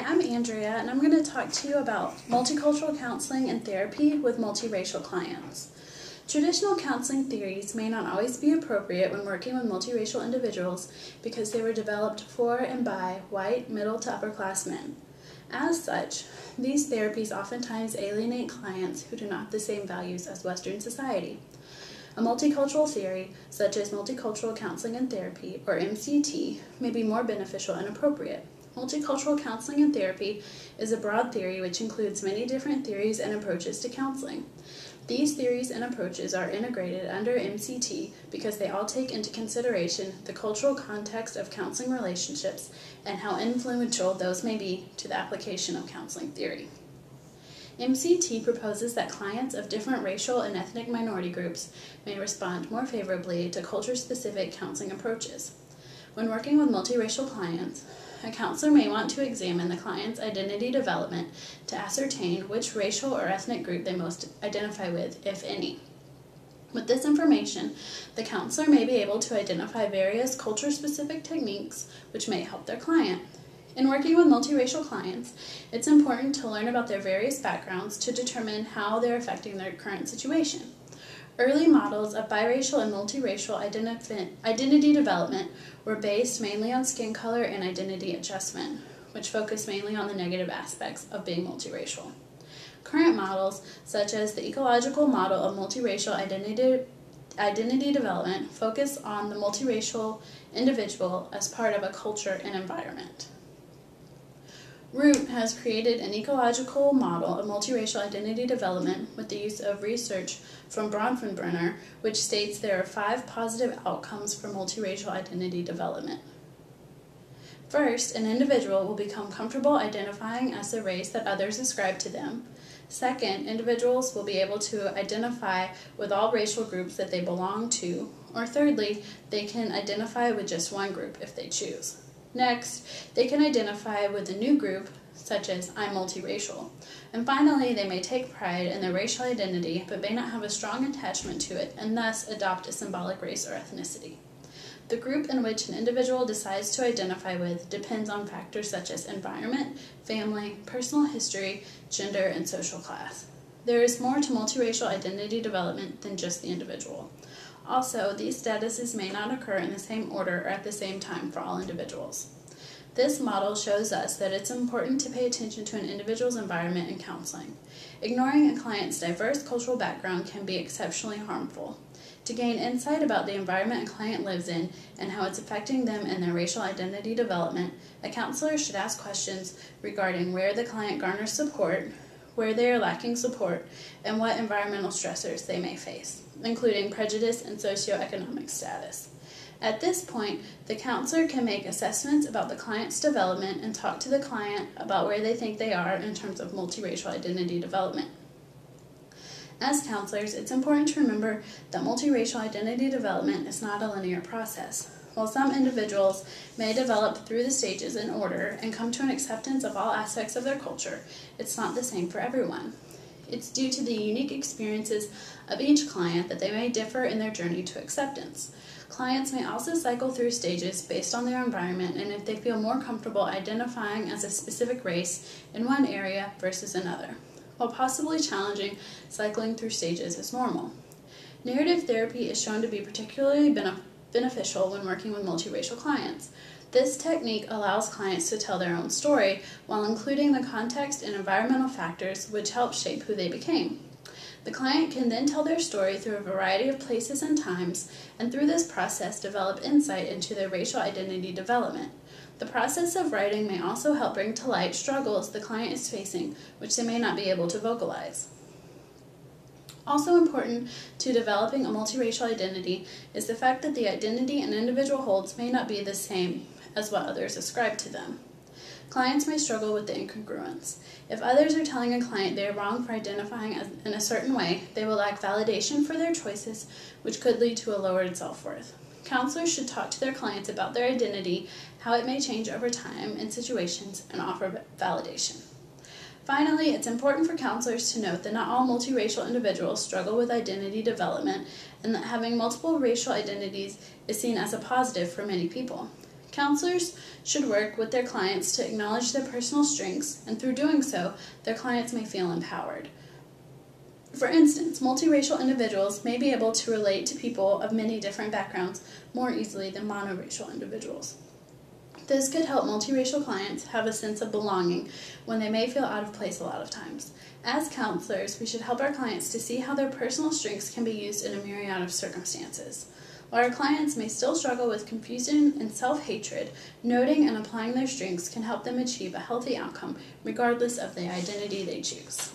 I'm Andrea, and I'm going to talk to you about multicultural counseling and therapy with multiracial clients. Traditional counseling theories may not always be appropriate when working with multiracial individuals because they were developed for and by white, middle to upper class men. As such, these therapies oftentimes alienate clients who do not have the same values as Western society. A multicultural theory, such as multicultural counseling and therapy, or MCT, may be more beneficial and appropriate. Multicultural counseling and therapy is a broad theory which includes many different theories and approaches to counseling. These theories and approaches are integrated under MCT because they all take into consideration the cultural context of counseling relationships and how influential those may be to the application of counseling theory. MCT proposes that clients of different racial and ethnic minority groups may respond more favorably to culture-specific counseling approaches. When working with multiracial clients, a counselor may want to examine the client's identity development to ascertain which racial or ethnic group they most identify with, if any. With this information, the counselor may be able to identify various culture-specific techniques which may help their client. In working with multiracial clients, it's important to learn about their various backgrounds to determine how they're affecting their current situation. Early models of biracial and multiracial identity development were based mainly on skin color and identity adjustment, which focused mainly on the negative aspects of being multiracial. Current models, such as the ecological model of multiracial identity development, focus on the multiracial individual as part of a culture and environment. Root has created an ecological model of multiracial identity development with the use of research from Bronfenbrenner, which states there are 5 positive outcomes for multiracial identity development. First, an individual will become comfortable identifying as the race that others ascribe to them. Second, individuals will be able to identify with all racial groups that they belong to. Or thirdly, they can identify with just one group if they choose. Next, they can identify with a new group, such as I'm multiracial. And finally, they may take pride in their racial identity, but may not have a strong attachment to it, and thus adopt a symbolic race or ethnicity. The group in which an individual decides to identify with depends on factors such as environment, family, personal history, gender, and social class. There is more to multiracial identity development than just the individual. Also, these statuses may not occur in the same order or at the same time for all individuals. This model shows us that it's important to pay attention to an individual's environment in counseling. Ignoring a client's diverse cultural background can be exceptionally harmful. To gain insight about the environment a client lives in and how it's affecting them in their racial identity development, a counselor should ask questions regarding where the client garners support, where they are lacking support, and what environmental stressors they may face, including prejudice and socioeconomic status. At this point, the counselor can make assessments about the client's development and talk to the client about where they think they are in terms of multiracial identity development. As counselors, it's important to remember that multiracial identity development is not a linear process. While some individuals may develop through the stages in order and come to an acceptance of all aspects of their culture, it's not the same for everyone. It's due to the unique experiences of each client that they may differ in their journey to acceptance. Clients may also cycle through stages based on their environment and if they feel more comfortable identifying as a specific race in one area versus another. While possibly challenging, cycling through stages is normal. Narrative therapy is shown to be particularly beneficial when working with multiracial clients. This technique allows clients to tell their own story while including the context and environmental factors which help shape who they became. The client can then tell their story through a variety of places and times, and through this process develop insight into their racial identity development. The process of writing may also help bring to light struggles the client is facing, which they may not be able to vocalize. Also important to developing a multiracial identity is the fact that the identity an individual holds may not be the same as what others ascribe to them. Clients may struggle with the incongruence. If others are telling a client they are wrong for identifying in a certain way, they will lack validation for their choices, which could lead to a lowered self-worth. Counselors should talk to their clients about their identity, how it may change over time in situations, and offer validation. Finally, it's important for counselors to note that not all multiracial individuals struggle with identity development and that having multiple racial identities is seen as a positive for many people. Counselors should work with their clients to acknowledge their personal strengths, and through doing so, their clients may feel empowered. For instance, multiracial individuals may be able to relate to people of many different backgrounds more easily than monoracial individuals. This could help multiracial clients have a sense of belonging when they may feel out of place a lot of times. As counselors, we should help our clients to see how their personal strengths can be used in a myriad of circumstances. While our clients may still struggle with confusion and self-hatred, noting and applying their strengths can help them achieve a healthy outcome regardless of the identity they choose.